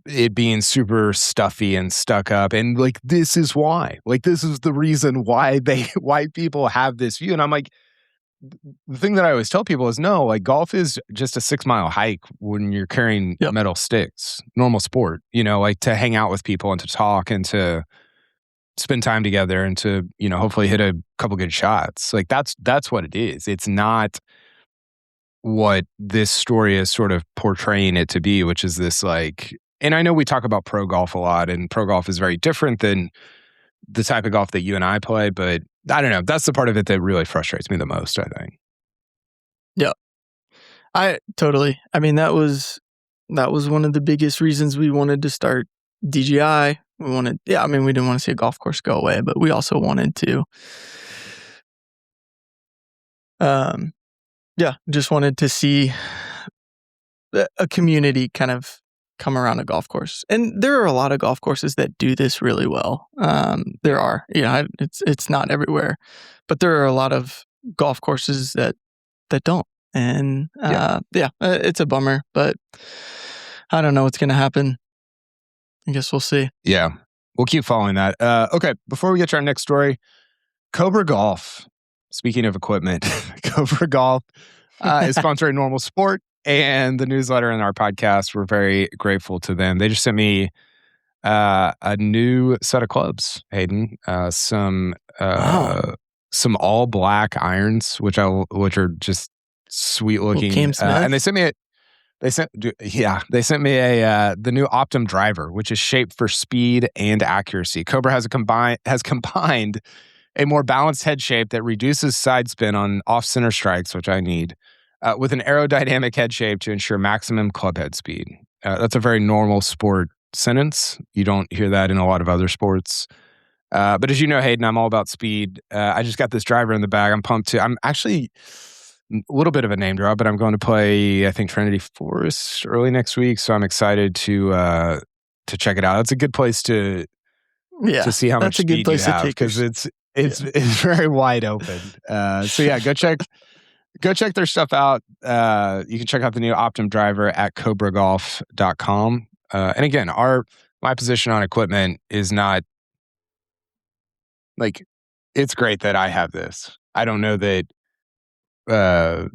it being super stuffy and stuck up, and like this is why, like this is the reason why people have this view. And I'm like, the thing that I always tell people is no, like golf is just a 6-mile hike when you're carrying metal sticks, normal sport, like to hang out with people and to talk and to spend time together and to, hopefully hit a couple good shots. Like that's what it is. It's not what this story is sort of portraying it to be, which is this like, and I know we talk about pro golf a lot, and pro golf is very different than the type of golf that you and I play, but I don't know. That's the part of it that really frustrates me the most, I think. Yeah. I mean, that was one of the biggest reasons we wanted to start DGI. We didn't want to see a golf course go away, but we also wanted to, just wanted to see a community kind of come around a golf course. And there are a lot of golf courses that do this really well. There are, it's not everywhere, but there are a lot of golf courses that don't. And it's a bummer, but I don't know what's going to happen. I guess we'll see. Yeah, we'll keep following that. Okay, before we get to our next story, Cobra Golf. Speaking of equipment, Cobra Golf is sponsoring Normal Sport and the newsletter and our podcast. We're very grateful to them. They just sent me a new set of clubs, Hayden. Some all black irons, which are just sweet looking. And they sent me the new Optum driver, which is shaped for speed and accuracy. Cobra has combined a more balanced head shape that reduces side spin on off-center strikes, which I need, with an aerodynamic head shape to ensure maximum club head speed. That's a very normal sport sentence. You don't hear that in a lot of other sports. But as you know, Hayden, I'm all about speed. I just got this driver in the bag. I'm pumped too. I'm actually a little bit of a name drop, but I'm going to play, I think, Trinity Forest early next week. So I'm excited to check it out. It's a good place to see how much speed you have, because it's very wide open. So yeah, go check their stuff out. You can check out the new Optum driver at cobragolf.com. And again, my position on equipment is not like, it's great that I have this. I don't know that a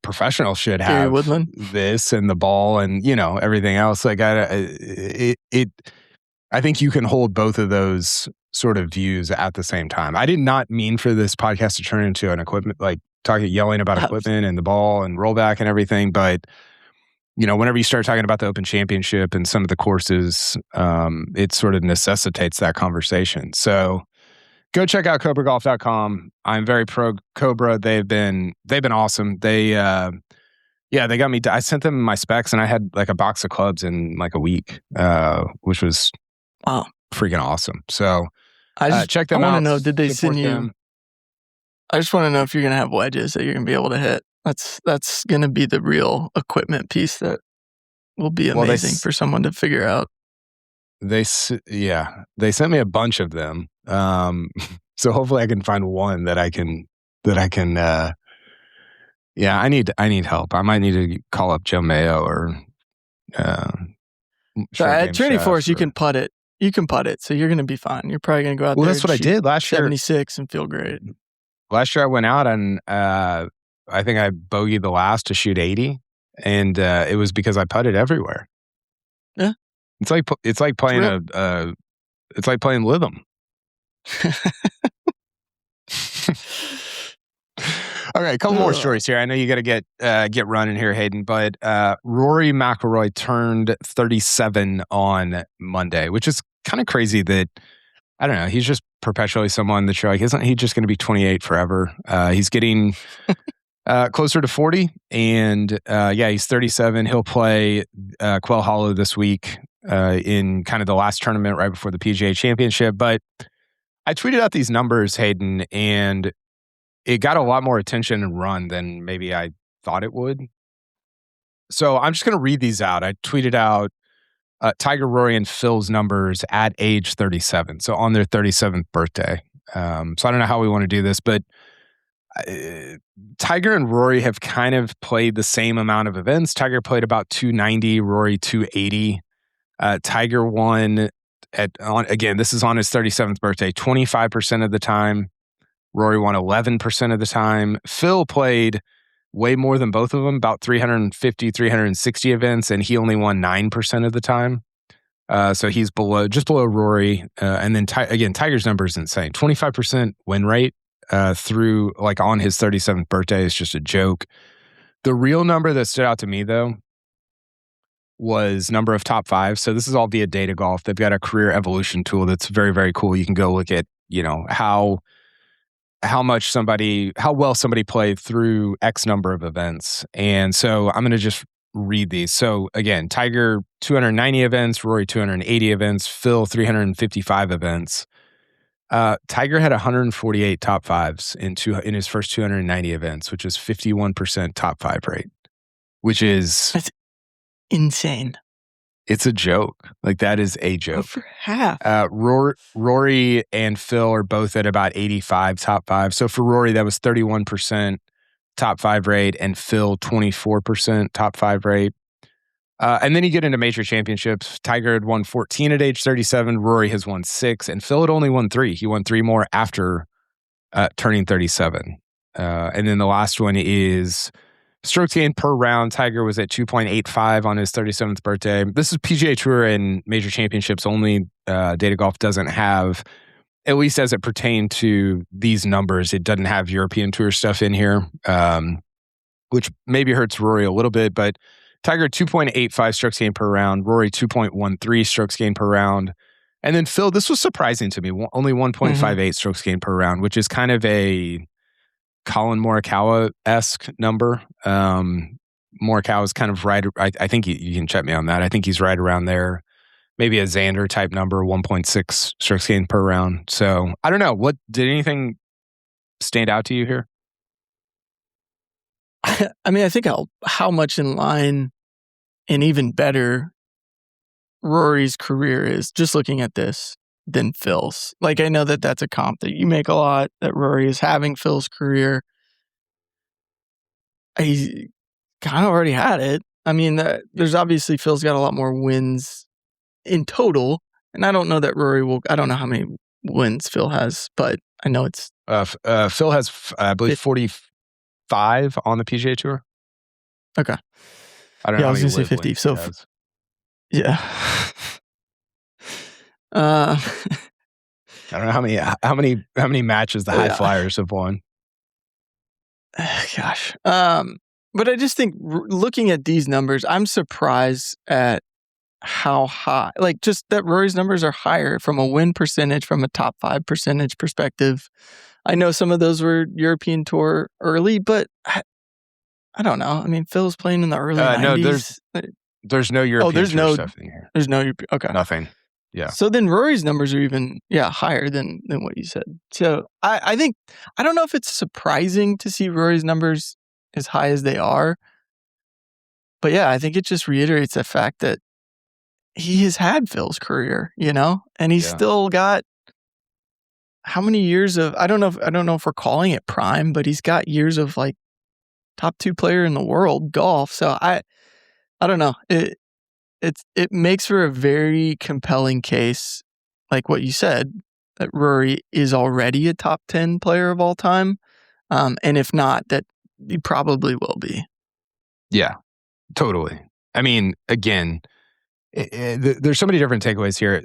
professional should have this and the ball and everything else. Like I think you can hold both of those sort of views at the same time. I did not mean for this podcast to turn into an equipment, like yelling about equipment and the ball and rollback and everything. But, whenever you start talking about the Open Championship and some of the courses, it sort of necessitates that conversation. So go check out cobragolf.com. I'm very pro Cobra. They've been awesome. They Yeah, they got me. I sent them my specs, and I had like a box of clubs in like a week, which was freaking awesome. So check them out. I want to know, did they send you? Them. I just want to know if you're going to have wedges that you're going to be able to hit. That's going to be the real equipment piece that will be amazing for someone to figure out. They sent me a bunch of them. So hopefully I can find one that I can. Yeah, I need help. I might need to call up Joe Mayo or. At Trinity Force, you can putt it. You can putt it, so you're going to be fine. You're probably going to go out there. Well, that's what I did last year. 76 and feel great. Last year I went out and I think I bogeyed the last to shoot 80, and it was because I putted everywhere. Yeah, it's like playing it's like playing Lytham. Okay, a couple more stories here. I know you got to get running here, Hayden, but Rory McIlroy turned 37 on Monday, which is kind of crazy that, I don't know, he's just perpetually someone that you're like, isn't he just going to be 28 forever? He's getting closer to 40, and he's 37. He'll play Quail Hollow this week in kind of the last tournament right before the PGA Championship. But I tweeted out these numbers, Hayden, and it got a lot more attention and run than maybe I thought it would. So I'm just going to read these out. I tweeted out Tiger, Rory, and Phil's numbers at age 37. So on their 37th birthday. So I don't know how we want to do this, but Tiger and Rory have kind of played the same amount of events. Tiger played about 290, Rory 280. Tiger won again, this is on his 37th birthday, 25% of the time. Rory won 11% of the time. Phil played way more than both of them, about 350, 360 events, and he only won 9% of the time. So he's just below Rory. And then Tiger's number is insane. 25% win rate through like on his 37th birthday is just a joke. The real number that stood out to me though was number of top five. So this is all via Data Golf. They've got a career evolution tool that's very, very cool. You can go look at, how well somebody played through X number of events. And so I'm going to just read these. So again, Tiger 290 events, Rory 280 events, Phil 355 events. Tiger had 148 top fives in his first 290 events, which is 51% top five rate, which is that's insane. It's a joke. Like, that is a joke. For half. Rory and Phil are both at about 85 top five. So for Rory, that was 31% top five rate, and Phil 24% top five rate. And then you get into major championships. Tiger had won 14 at age 37. Rory has won 6, and Phil had only won 3. He won 3 more after turning 37. And then the last one is strokes gained per round. Tiger was at 2.85 on his 37th birthday. This is PGA Tour and major championships only. Data Golf doesn't have, at least as it pertained to these numbers, it doesn't have European Tour stuff in here, which maybe hurts Rory a little bit. But Tiger 2.85 strokes gained per round. Rory 2.13 strokes gained per round. And then Phil, this was surprising to me, only 1.58 strokes gained per round, which is kind of a Colin Morikawa-esque number. Morikawa is kind of right. I think you can check me on that. I think he's right around there. Maybe a Xander type number, 1.6 strokes gained per round. So I don't know. What did anything stand out to you here? I mean, I think how much in line and even better Rory's career is, just looking at this, than Phil's. Like, I know that that's a comp that you make a lot, that Rory is having Phil's career. He kind of already had it. I mean, there's obviously Phil's got a lot more wins in total, and I don't know that Rory will. I don't know how many wins Phil has, but I know it's Phil has, I believe, 45 on the PGA Tour. Okay, I don't know. I was going to say 50. So, yeah. I don't know how many matches the High Flyers have won. Gosh. But I just think looking at these numbers, I'm surprised at how high, like, just that Rory's numbers are higher from a win percentage, from a top 5 percentage perspective. I know some of those were European Tour early, but I don't know. I mean, Phil's playing in the early No, 90s. there's no European there's Tour no- stuff in here. There's no okay. Nothing. Yeah. So then Rory's numbers are even higher than what you said. So I think I don't know if it's surprising to see Rory's numbers as high as they are, but yeah, I think it just reiterates the fact that he has had Phil's career, and he's still got how many years of I don't know if we're calling it prime, but he's got years of like top 2 player in the world golf. So I don't know. It makes for a very compelling case, like what you said, that Rory is already a top 10 player of all time. And if not, that he probably will be. Yeah, totally. I mean, again, there's so many different takeaways here.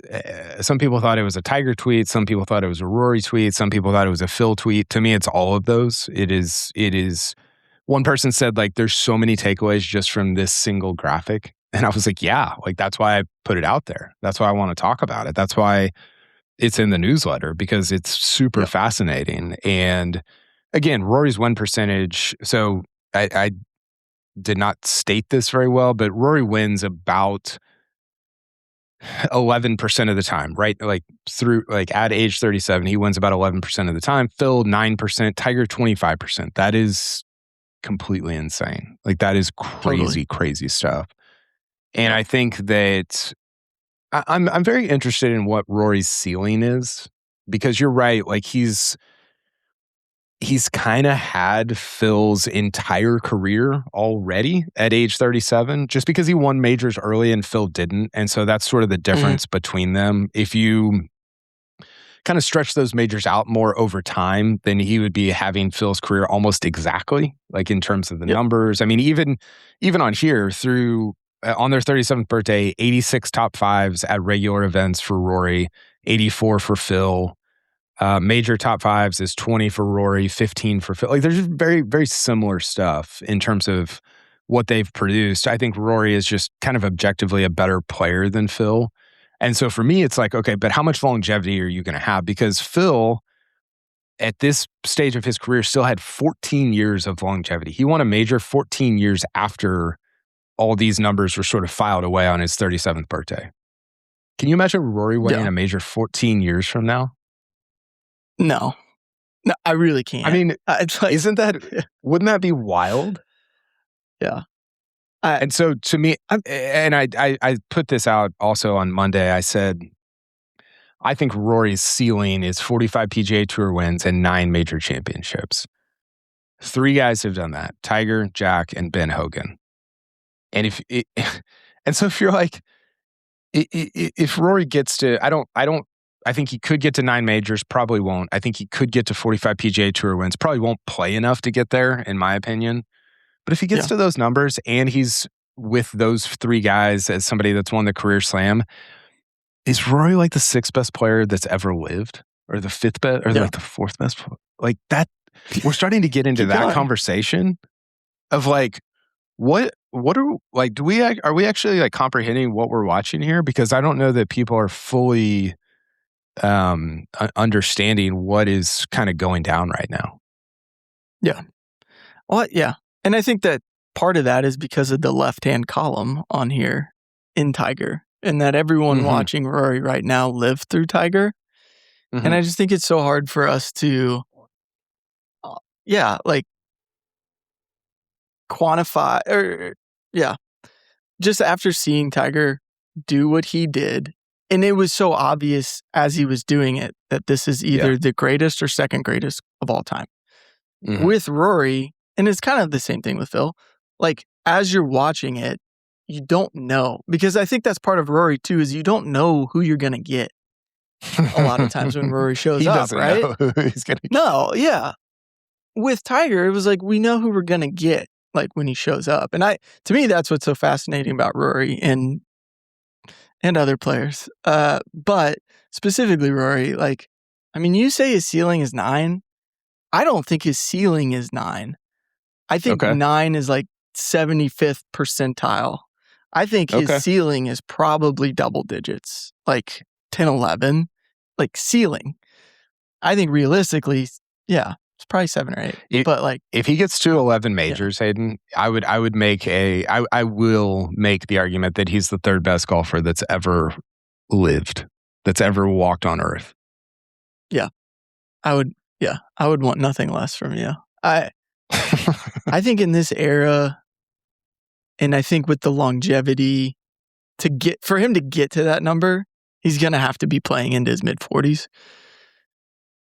Some people thought it was a Tiger tweet. Some people thought it was a Rory tweet. Some people thought it was a Phil tweet. To me, it's all of those. It is. One person said, like, there's so many takeaways just from this single graphic. And I was like, yeah, like that's why I put it out there. That's why I want to talk about it. That's why it's in the newsletter, because it's super fascinating. And again, Rory's win percentage. So I did not state this very well, but Rory wins about 11% of the time, right? Like at age 37, he wins about 11% of the time. Phil, 9%, Tiger, 25%. That is completely insane. Like that is crazy stuff. And I think that I'm very interested in what Rory's ceiling is, because you're right. Like he's kind of had Phil's entire career already at age 37, just because he won majors early and Phil didn't. And so that's sort of the difference between them. If you kind of stretch those majors out more over time, then he would be having Phil's career almost exactly, like in terms of the numbers. I mean, even on here through on their 37th birthday, 86 top fives at regular events for Rory, 84 for Phil. Major top fives is 20 for Rory, 15 for Phil. Like there's just very, very similar stuff in terms of what they've produced. I think Rory is just kind of objectively a better player than Phil. And so for me, it's like, okay, but how much longevity are you going to have? Because Phil, at this stage of his career, still had 14 years of longevity. He won a major 14 years after all these numbers were sort of filed away on his 37th birthday. Can you imagine Rory winning a major 14 years from now? No, I really can't. I mean, it's like, wouldn't that be wild? Yeah. And so to me, I put this out also on Monday. I said, I think Rory's ceiling is 45 PGA Tour wins and 9 major championships. 3 guys have done that: Tiger, Jack, and Ben Hogan. And so if you're like, if Rory gets to, I think he could get to 9 majors, probably won't. I think he could get to 45 PGA Tour wins, probably won't play enough to get there, in my opinion. But if he gets to those numbers and he's with those 3 guys as somebody that's won the career slam, is Rory like the 6th best player that's ever lived, or the 5th best, or like the 4th best? Like that, we're starting to get into that conversation of like, what are like, are we actually like comprehending what we're watching here? Because I don't know that people are fully understanding what is kind of going down right now. Yeah. Well, yeah. And I think that part of that is because of the left-hand column on here in Tiger, and that everyone watching Rory right now lived through Tiger. And I just think it's so hard for us to, like quantify just after seeing Tiger do what he did. And it was so obvious as he was doing it that this is either the greatest or second greatest of all time. With Rory, and it's kind of the same thing with Phil, like as you're watching it, you don't know. Because I think that's part of Rory too, is you don't know who you're going to get a lot of times when Rory shows up, right? Know who he's gonna get. No, yeah. With Tiger, it was like, we know who we're going to get, like when he shows up. And to me, that's what's so fascinating about Rory and other players. But specifically Rory, like, I mean, you say his ceiling is 9. I don't think his ceiling is 9. I think 9 is like 75th percentile. I think his ceiling is probably double digits, like 10, 11, like ceiling. I think realistically, It's probably 7 or 8. But like, if he gets to 11 majors, Hayden, I will make the argument that he's the third best golfer that's ever lived, that's ever walked on Earth. Yeah, I would want nothing less from you. I think in this era, and I think with the longevity for him to get to that number, he's going to have to be playing into his mid-40s,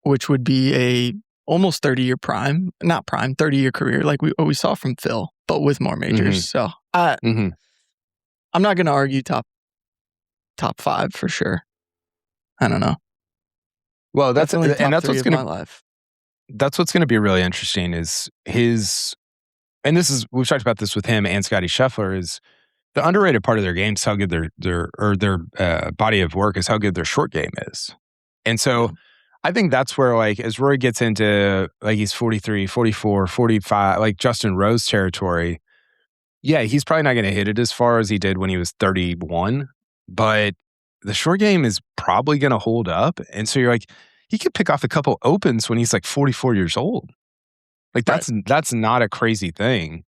which would be a almost 30-year 30-year career, like we saw from Phil, but with more majors. So I'm not going to argue top 5 for sure. I don't know. Well, that's what's going to be really interesting is we've talked about this with him and Scotty Scheffler, is the underrated part of their game is how good their body of work is, how good their short game is. And so I think that's where, like, as Rory gets into, like, he's 43, 44, 45, like Justin Rose territory, yeah, he's probably not going to hit it as far as he did when he was 31, but the short game is probably going to hold up. And so you're like, he could pick off a couple opens when he's like 44 years old. Like, that's not a crazy thing.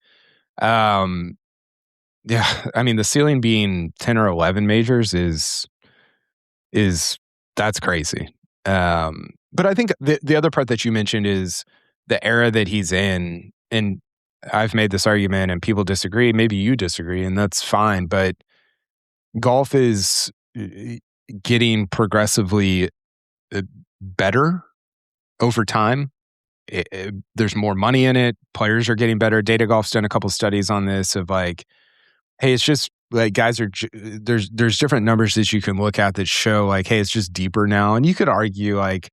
Yeah, I mean, the ceiling being 10 or 11 majors is that's crazy. But I think the other part that you mentioned is the era that he's in, and I've made this argument and people disagree. Maybe you disagree, and that's fine. But golf is getting progressively better over time. There's more money in it. Players are getting better. Data Golf's done a couple studies on this of like, hey, it's just like there's different numbers that you can look at that show like, hey, it's just deeper now. And you could argue like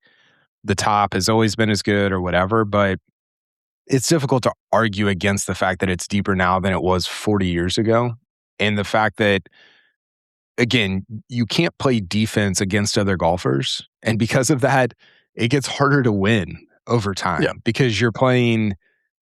the top has always been as good or whatever, but it's difficult to argue against the fact that it's deeper now than it was 40 years ago. And the fact that, again, you can't play defense against other golfers. And because of that, it gets harder to win over time because you're playing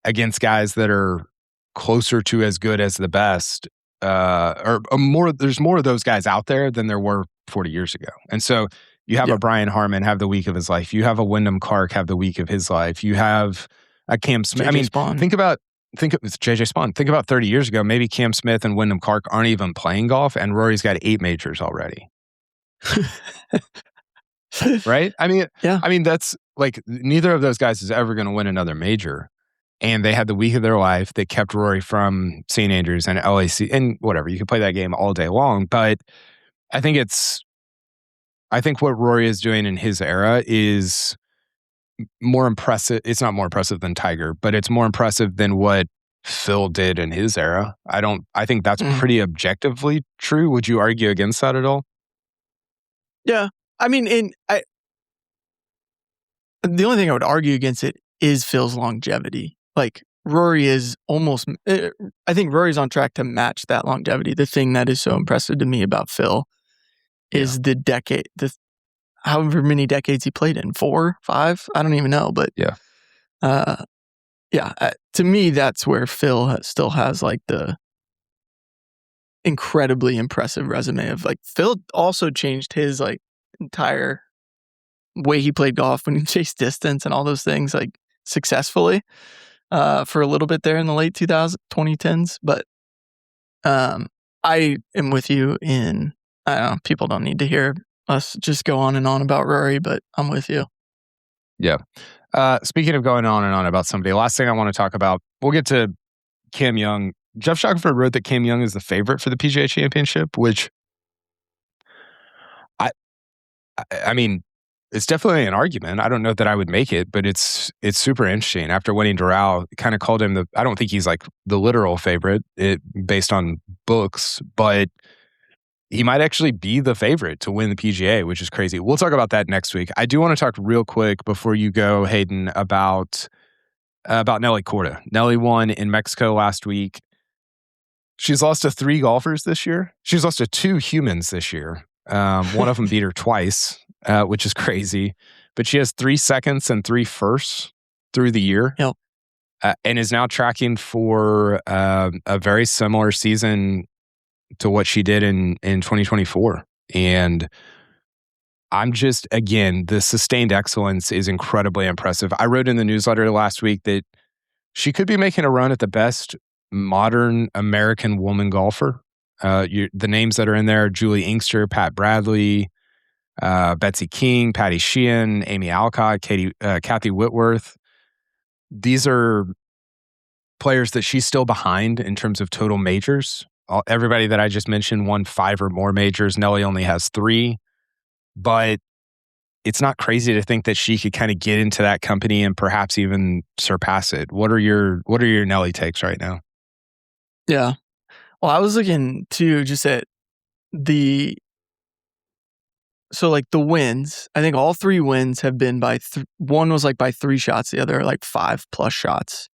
against guys that are closer to as good as the best. There's more of those guys out there than there were 40 years ago. And so you have a Brian Harmon have the week of his life. You have a Wyndham Clark have the week of his life. You have a Cam Smith. Think of JJ Spawn. Think about 30 years ago, maybe Cam Smith and Wyndham Clark aren't even playing golf, and Rory's got 8 majors already. Right? I mean, that's like, neither of those guys is ever going to win another major. And they had the week of their life that kept Rory from St. Andrews and LAC and whatever. You could play that game all day long. But I think what Rory is doing in his era is more impressive. It's not more impressive than Tiger, but it's more impressive than what Phil did in his era. I think that's pretty objectively true. Would you argue against that at all? Yeah. I mean, the only thing I would argue against it is Phil's longevity. Like, Rory is almost, I think Rory's on track to match that longevity. The thing that is so impressive to me about Phil is however many decades he played in, 4, 5, I don't even know. But to me, that's where Phil still has like the incredibly impressive resume of like, Phil also changed his like entire way he played golf when he chased distance and all those things like successfully for a little bit there in the late 2010s. But I am with you in, I don't know, people don't need to hear us just go on and on about Rory, but I'm with you. Yeah. Speaking of going on and on about somebody, last thing I want to talk about, we'll get to Cam Young. Jeff Shackelford wrote that Cam Young is the favorite for the PGA Championship, which I mean, it's definitely an argument. I don't know that I would make it, but it's super interesting. After winning Doral, kind of called him I don't think he's like the literal favorite based on books, but he might actually be the favorite to win the PGA, which is crazy. We'll talk about that next week. I do want to talk real quick before you go, Hayden, about Nelly Korda. Nelly won in Mexico last week. She's lost to 3 golfers this year. She's lost to 2 humans this year. One of them beat her twice, which is crazy. But she has 3 seconds and 3 firsts through the year. Yep. And is now tracking for a very similar season to what she did in 2024. And I'm just, again, the sustained excellence is incredibly impressive. I wrote in the newsletter last week that she could be making a run at the best modern American woman golfer. The names that are in there are Julie Inkster, Pat Bradley, Betsy King, Patty Sheehan, Amy Alcott, Kathy Whitworth. These are players that she's still behind in terms of total majors. Everybody that I just mentioned won 5 or more majors. Nelly only has 3. But it's not crazy to think that she could kind of get into that company and perhaps even surpass it. What are your Nelly takes right now? Yeah. Well, I was looking too just at the wins. I think all 3 wins have been by one was like by 3 shots, the other like 5+ shots.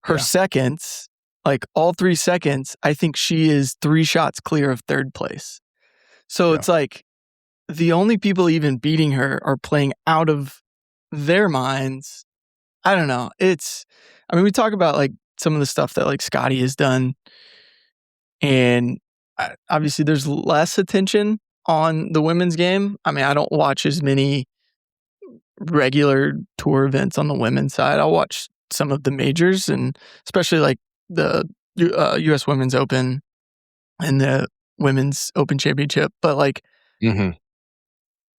Her seconds, like all 3 seconds, I think she is 3 shots clear of 3rd place. So it's like the only people even beating her are playing out of their minds. I don't know. We talk about like some of the stuff that like Scotty has done, and obviously there's less attention on the women's game. I mean, I don't watch as many regular tour events on the women's side. I'll watch some of the majors, and especially like the U.S. Women's Open and the Women's Open Championship. But like,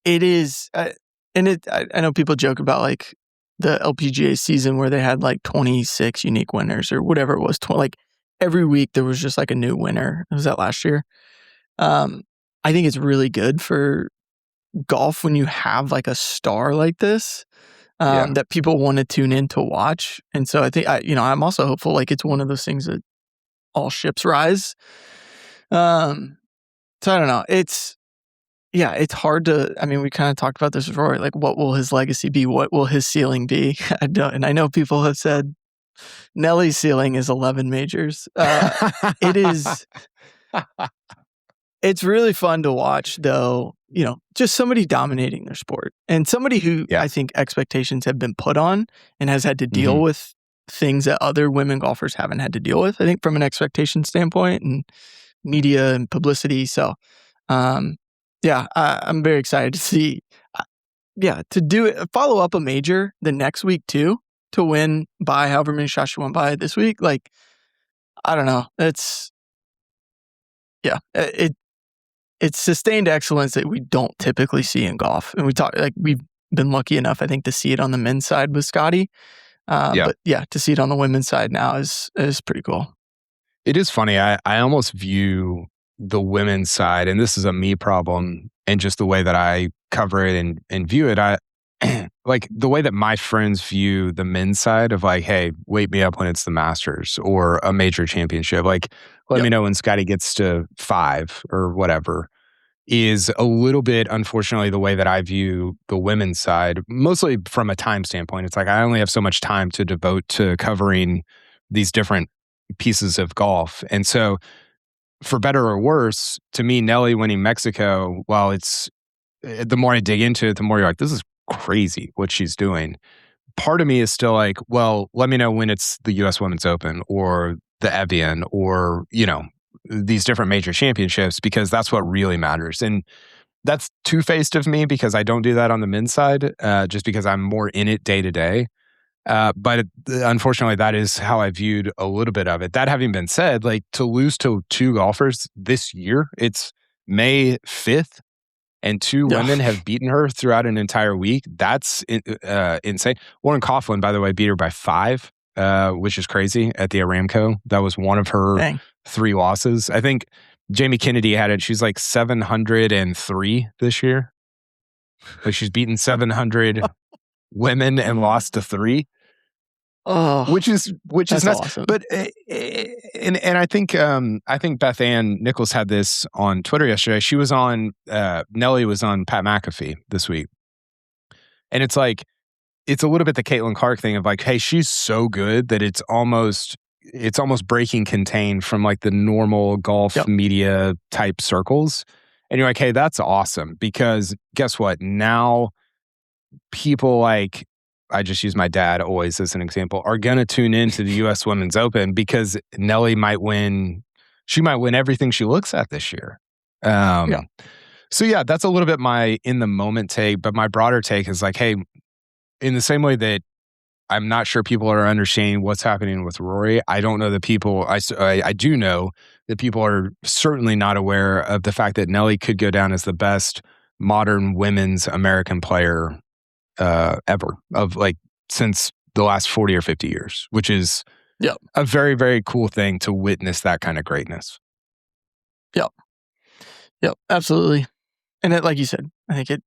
it is, I know people joke about like the LPGA season where they had like 26 unique winners or whatever it was. Like every week there was just like a new winner. Was that last year? I think it's really good for golf when you have like a star like this that people want to tune in to watch. And so I think I'm also hopeful like it's one of those things that all ships rise. So I don't know. It's hard to, we kind of talked about this before, like what will his legacy be? What will his ceiling be? And I know people have said Nelly's ceiling is 11 majors. It's really fun to watch though, just somebody dominating their sport and somebody who I think expectations have been put on and has had to deal with things that other women golfers haven't had to deal with, I think from an expectation standpoint and media and publicity. So, I'm very excited to see, to do it, follow up a major the next week too, to win by however many shots you won by this week. Like, I don't know. It's sustained excellence that we don't typically see in golf. And we've been lucky enough, I think, to see it on the men's side with Scotty. But to see it on the women's side now is pretty cool. It is funny. I almost view the women's side, and this is a me problem, and just the way that I cover it and view it, I like the way that my friends view the men's side of like, hey, wake me up when it's the Masters or a major championship. Like, let me know when Scotty gets to 5 or whatever, is a little bit, unfortunately, the way that I view the women's side, mostly from a time standpoint. It's like I only have so much time to devote to covering these different pieces of golf. And so, for better or worse, to me, Nelly winning Mexico, while it's, the more I dig into it, the more you're like, this is crazy what she's doing. Part of me is still like, well, let me know when it's the U.S. Women's Open or the Evian or, these different major championships, because that's what really matters. And that's two-faced of me because I don't do that on the men's side, just because I'm more in it day to day. But unfortunately, that is how I viewed a little bit of it. That having been said, like to lose to 2 golfers this year, it's May 5th, and 2 women have beaten her throughout an entire week. That's insane. Warren Coughlin, by the way, beat her by 5, which is crazy at the Aramco. That was one of her 3 losses. I think Jamie Kennedy had it. She's like 703 this year. Like she's beaten 700 women and lost to 3. Which is nuts. Awesome. But and I think Beth Ann Nichols had this on Twitter yesterday. She was on Nelly was on Pat McAfee this week, and it's like it's a little bit the Caitlin Clark thing of like, hey, she's so good that it's almost breaking contain from like the normal golf media type circles, and you're like, hey, that's awesome, because guess what? Now people like, I just use my dad always as an example, are going to tune into the U.S. Women's Open because Nelly might win. She might win everything she looks at this year. So yeah, that's a little bit my in the moment take, but my broader take is like, hey, in the same way that I'm not sure people are understanding what's happening with Rory, I don't know that people, I do know that people are certainly not aware of the fact that Nelly could go down as the best modern women's American player ever, of like since the last 40 or 50 years, which is a very, very cool thing to witness that kind of greatness. Yep, absolutely. And it, like you said, I think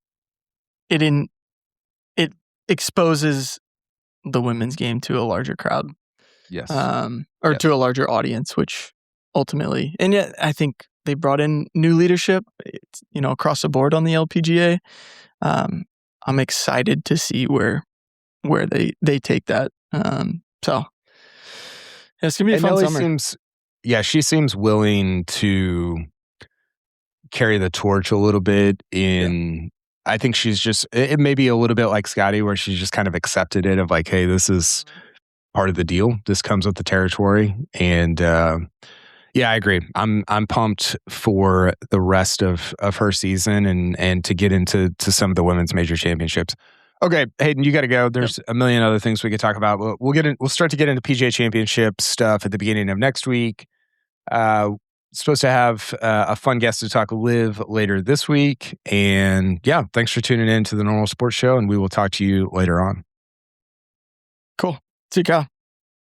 it exposes the women's game to a larger crowd. Yes. To a larger audience, which ultimately, and yet I think they brought in new leadership, across the board on the LPGA. I'm excited to see where they take that. So it's gonna be a fun summer. She seems willing to carry the torch a little bit I think she's just, it may be a little bit like Scotty, where she's just kind of accepted it of like, hey, this is part of the deal. This comes with the territory. And I agree. I'm pumped for the rest of her season and to get into some of the women's major championships. Okay, Hayden, you got to go. There's a million other things we could talk about. We'll start to get into PGA Championship stuff at the beginning of next week. Supposed to have a fun guest to talk live later this week. And thanks for tuning in to the Normal Sports Show, and we will talk to you later on. Cool. See you, Kyle.